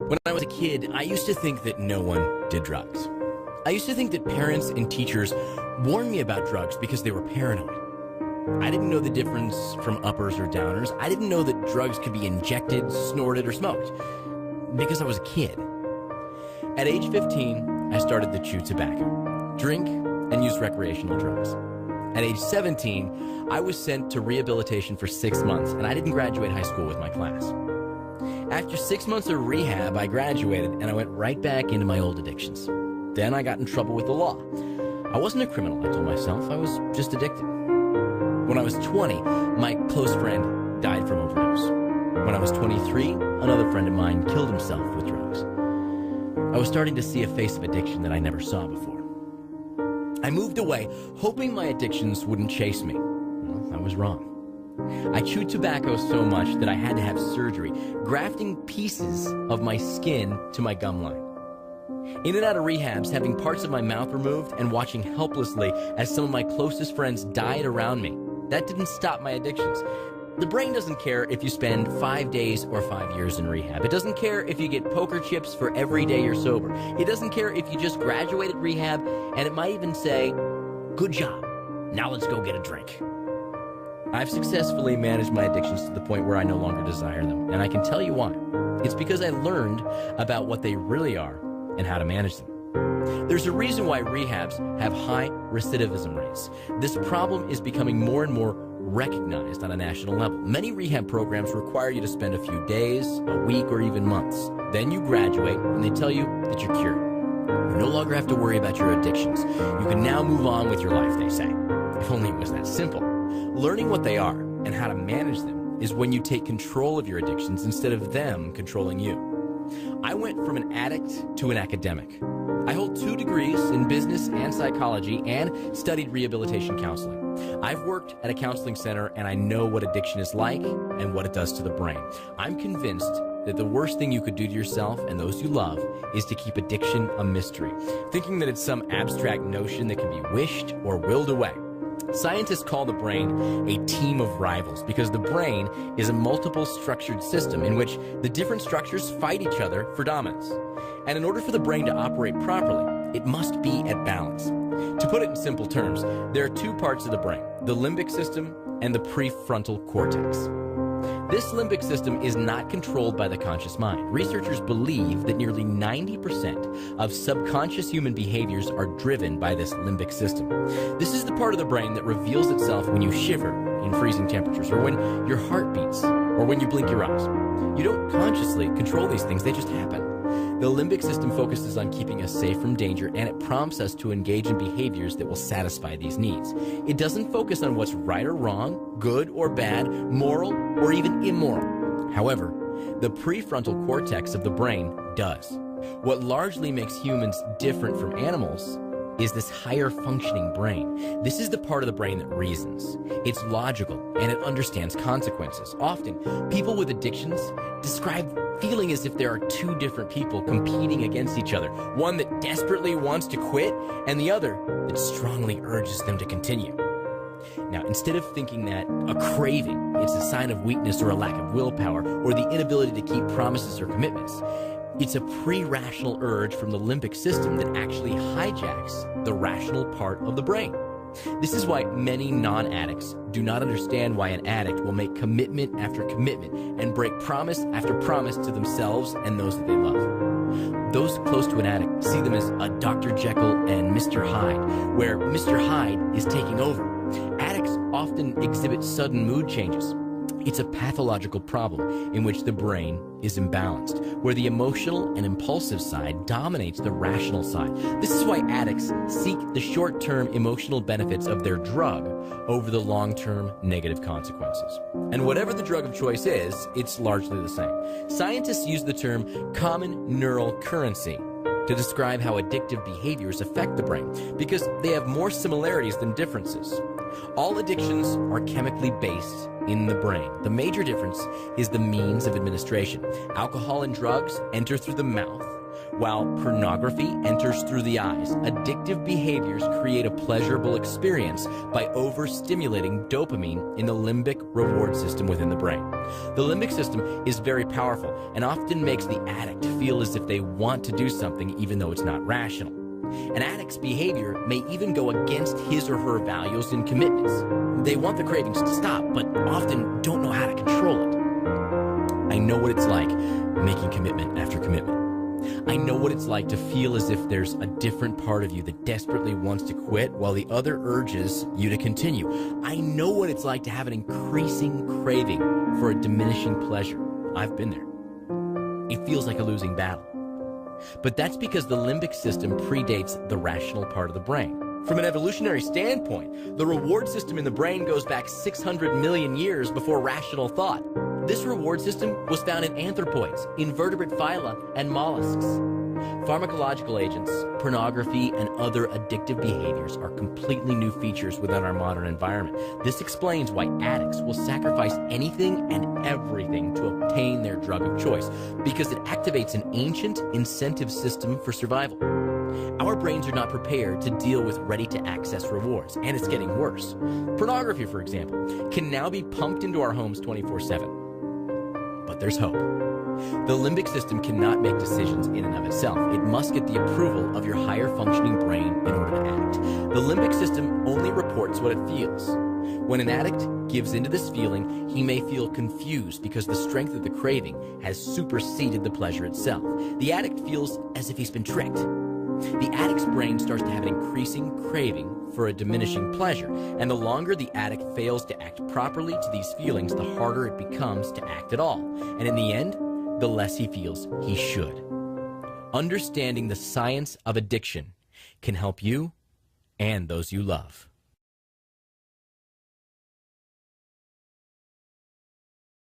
When I was a kid, I used to think that no one did drugs. I used to think that parents and teachers warned me about drugs because they were paranoid. I didn't know the difference from uppers or downers. I didn't know that drugs could be injected, snorted, or smoked because I was a kid. At age 15, I started to chew tobacco, drink, and use recreational drugs. At age 17, I was sent to rehabilitation for 6 months, and I didn't graduate high school with my class. After 6 months of rehab, I graduated, and I went right back into my old addictions. Then I got in trouble with the law. I wasn't a criminal, I told myself. I was just addicted. When I was 20, my close friend died from overdose. When I was 23, another friend of mine killed himself with drugs. I was starting to see a face of addiction that I never saw before. I moved away, hoping my addictions wouldn't chase me. Well, I was wrong. I chewed tobacco so much that I had to have surgery, grafting pieces of my skin to my gum line. In and out of rehabs, having parts of my mouth removed and watching helplessly as some of my closest friends died around me. That didn't stop my addictions. The brain doesn't care if you spend 5 days or 5 years in rehab. It doesn't care if you get poker chips for every day you're sober. It doesn't care if you just graduated rehab, and it might even say, "Good job. Now let's go get a drink." I've successfully managed my addictions to the point where I no longer desire them, and I can tell you why. It's because I learned about what they really are and how to manage them. There's a reason why rehabs have high recidivism rates. This problem is becoming more and more recognized on a national level. Many rehab programs require you to spend a few days, a week, or even months. Then you graduate, and they tell you that you're cured. You no longer have to worry about your addictions. You can now move on with your life, they say. If only it was that simple. Learning what they are and how to manage them is when you take control of your addictions instead of them controlling you. I went from an addict to an academic. I hold 2 degrees in business and psychology and studied rehabilitation counseling. I've worked at a counseling center, and I know what addiction is like and what it does to the brain. I'm convinced that the worst thing you could do to yourself and those you love is to keep addiction a mystery, thinking that it's some abstract notion that can be wished or willed away. Scientists call the brain a team of rivals because the brain is a multiple structured system in which the different structures fight each other for dominance. And in order for the brain to operate properly, it must be at balance. To put it in simple terms, there are 2 parts of the brain, the limbic system and the prefrontal cortex. This limbic system is not controlled by the conscious mind. Researchers believe that nearly 90% of subconscious human behaviors are driven by this limbic system. This is the part of the brain that reveals itself when you shiver in freezing temperatures, or when your heart beats, or when you blink your eyes. You don't consciously control these things, they just happen. The limbic system focuses on keeping us safe from danger, and it prompts us to engage in behaviors that will satisfy these needs. It doesn't focus on what's right or wrong, good or bad, moral or even immoral. However, the prefrontal cortex of the brain does. What largely makes humans different from animals is this higher functioning brain. This is the part of the brain that reasons. It's logical, and it understands consequences. Often, people with addictions describe feeling as if there are 2 different people competing against each other. One that desperately wants to quit, and the other that strongly urges them to continue. Now, instead of thinking that a craving is a sign of weakness or a lack of willpower, or the inability to keep promises or commitments, it's a pre-rational urge from the limbic system that actually hijacks the rational part of the brain. This is why many non-addicts do not understand why an addict will make commitment after commitment and break promise after promise to themselves and those that they love. Those close to an addict see them as a Dr. Jekyll and Mr. Hyde, where Mr. Hyde is taking over. Addicts often exhibit sudden mood changes. It's a pathological problem in which the brain is imbalanced, where the emotional and impulsive side dominates the rational side. This is why addicts seek the short-term emotional benefits of their drug over the long-term negative consequences. And whatever the drug of choice is, it's largely the same. Scientists use the term common neural currency to describe how addictive behaviors affect the brain, because they have more similarities than differences. All addictions are chemically based in the brain. The major difference is the means of administration. Alcohol and drugs enter through the mouth, While pornography enters through the eyes, addictive behaviors create a pleasurable experience by overstimulating dopamine in the limbic reward system within the brain. The limbic system is very powerful and often makes the addict feel as if they want to do something even though it's not rational. An addict's behavior may even go against his or her values and commitments. They want the cravings to stop, but often don't know how to control it. I know what it's like making commitment after commitment. I know what it's like to feel as if there's a different part of you that desperately wants to quit while the other urges you to continue. I know what it's like to have an increasing craving for a diminishing pleasure. I've been there. It feels like a losing battle. But that's because the limbic system predates the rational part of the brain. From an evolutionary standpoint, the reward system in the brain goes back 600 million years before rational thought. This reward system was found in anthropoids, invertebrate phyla, and mollusks. Pharmacological agents, pornography, and other addictive behaviors are completely new features within our modern environment. This explains why addicts will sacrifice anything and everything to obtain their drug of choice, because it activates an ancient incentive system for survival. Our brains are not prepared to deal with ready-to-access rewards, and it's getting worse. Pornography, for example, can now be pumped into our homes 24/7. But there's hope. The limbic system cannot make decisions in and of itself. It must get the approval of your higher functioning brain in order to act. The limbic system only reports what it feels. When an addict gives into this feeling, he may feel confused because the strength of the craving has superseded the pleasure itself. The addict feels as if he's been tricked. The addict's brain starts to have an increasing craving for a diminishing pleasure, and the longer the addict fails to act properly to these feelings, the harder it becomes to act at all. And in the end, the less he feels he should. Understanding the science of addiction can help you and those you love.